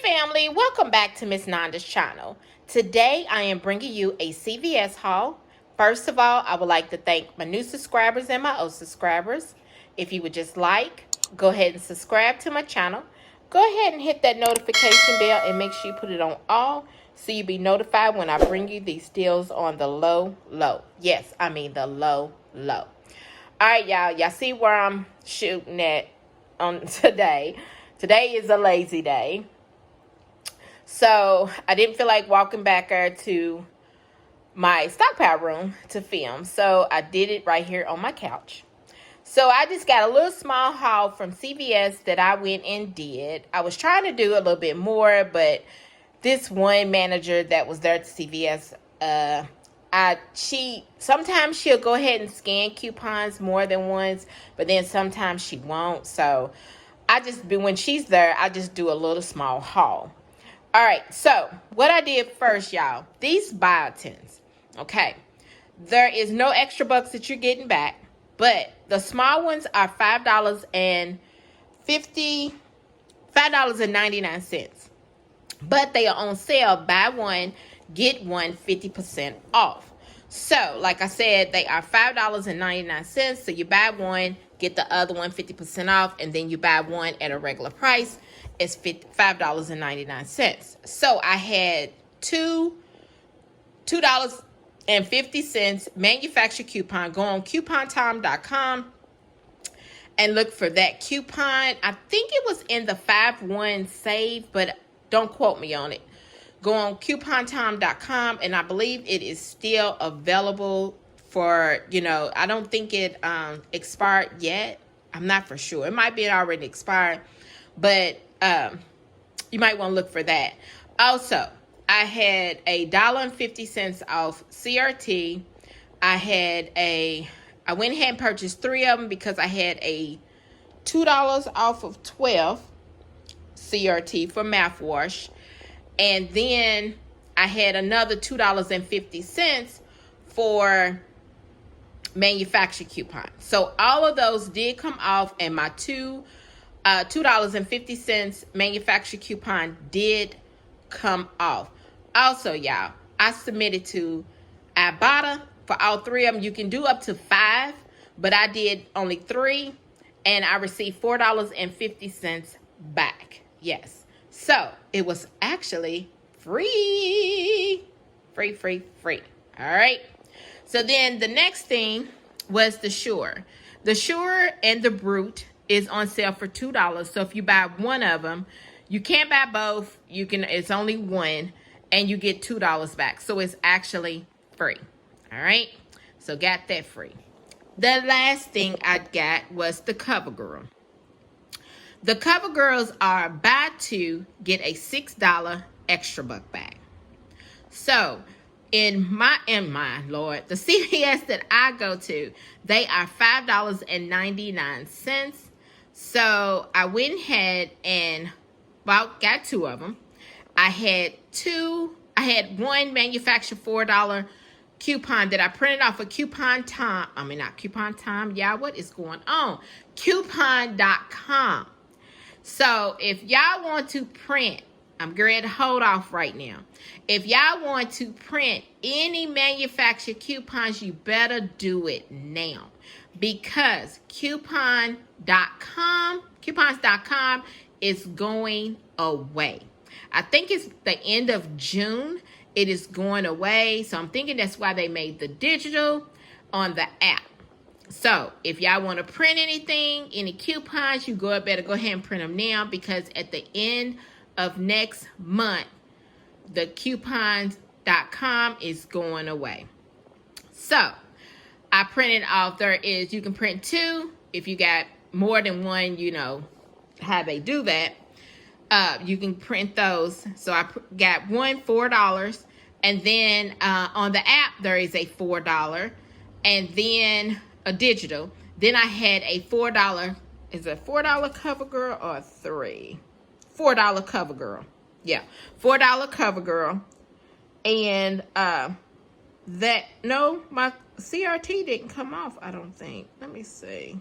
family, welcome back to Miss Nanda's channel. Today I am bringing you a CVS haul. First of all, I would like to thank my new subscribers and my old subscribers. If you would just go ahead and subscribe to my channel. Go ahead and hit that notification bell and make sure you put it on all so you'll be notified when I bring you these deals on the low. Yes, I mean the low. All right, y'all see where I'm shooting at on today. Today is a lazy day. So I didn't feel like walking back there to my stockpile room to film. So I did it right here on my couch. So I just got a little small haul from CVS that I went and did. I was trying to do a little bit more, but this one manager that was there at CVS, sometimes she'll go ahead and scan coupons more than once, but then sometimes she won't. So when she's there, I just do a little small haul. All right, so what I did first, y'all, these biotins, okay, there is no extra bucks that you're getting back, but the small ones are $5.99, but they are on sale, buy one, get one 50% off. So, like I said, they are $5.99, so you buy one, get the other one 50% off, and then you buy one at a regular price. It's $5.99. So I had $2.50 manufacturer coupon. Go on coupontime.com and look for that coupon. I think it was in the 5-1 save, but don't quote me on it. Go on coupontime.com, and I believe it is still available for, I don't think it expired yet. I'm not for sure. It might be already expired, but you might want to look for that. Also, I had $1.50 off CRT. I went ahead and purchased 3 of them because I had a $2 off of 12 CRT for mouthwash. And then I had another $2.50 for manufacturer coupon. So all of those did come off, and my $2.50 manufacturer coupon did come off. Also, y'all, I submitted to Ibotta for all 3 of them. You can do up to 5, but I did only 3, and I received $4.50 back. Yes. So it was actually free. Free. All right. So then the next thing was the Chere'er. The Chere'er and the Brute is on sale for $2. So if you buy one of them, you can't buy both. It's only one, and you get $2 back. So it's actually free. All right. So got that free. The last thing I got was the CoverGirl. The CoverGirls are buy 2, get a $6 extra buck back. So in my Lord, the CVS that I go to, they are $5.99. So I went ahead and got 2 of them. I had one manufacturer $4 coupon that I printed off of Coupon.com. Y'all, what is going on? Coupon.com. So if y'all want to print, I'm going to hold off right now. If y'all want to print any manufacturer coupons, you better do it now, because coupons.com is going away. I think it's the end of June. It is going away. So I'm thinking that's why they made the digital on the app. So if y'all want to print anything, any coupons, you better go ahead and print them now, because at the end of next month, the coupons.com is going away. So I printed off, you can print 2. If you got more than one, how they do that. You can print those. So I got one $4, and then on the app there is a $4, and then a digital. Then I had a $4. Is it $4 CoverGirl or 3? $4 CoverGirl. Yeah, $4 CoverGirl. And my CRT didn't come off, I don't think. Let me see.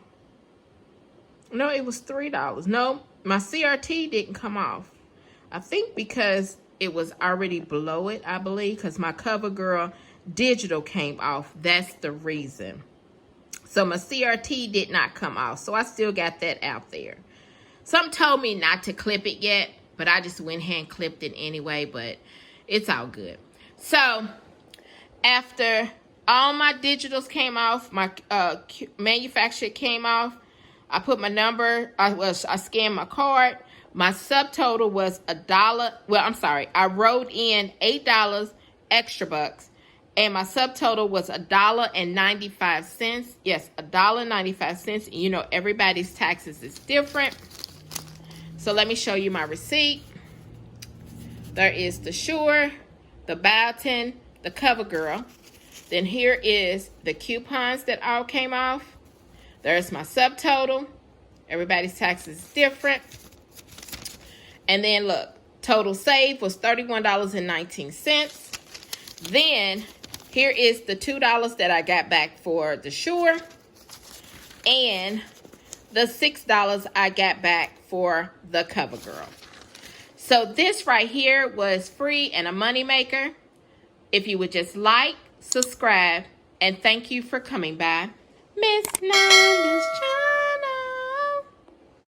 No, it was $3. No, my CRT didn't come off. I think because it was already below it, I believe, because my CoverGirl digital came off. That's the reason. So my CRT did not come off. So I still got that out there. Some told me not to clip it yet, but I just went ahead and clipped it anyway, but it's all good. So after all my digitals came off, my manufacturer came off, I put my number, I scanned my card. My subtotal was $1. Well, I'm sorry. I wrote in $8 extra bucks, and my subtotal was $1.95. Yes, $1.95. You know, everybody's taxes is different. So let me show you my receipt. There is the Chere'er, the Boutique, the CoverGirl. Then here is the coupons that all came off. There's my subtotal. Everybody's taxes is different. And then look, total save was $31.19. Then here is the $2 that I got back for the Chere'er, and the $6 I got back for the CoverGirl. So this right here was free and a moneymaker. If you would just like, subscribe, and thank you for coming by. Miss Nanda's Channel.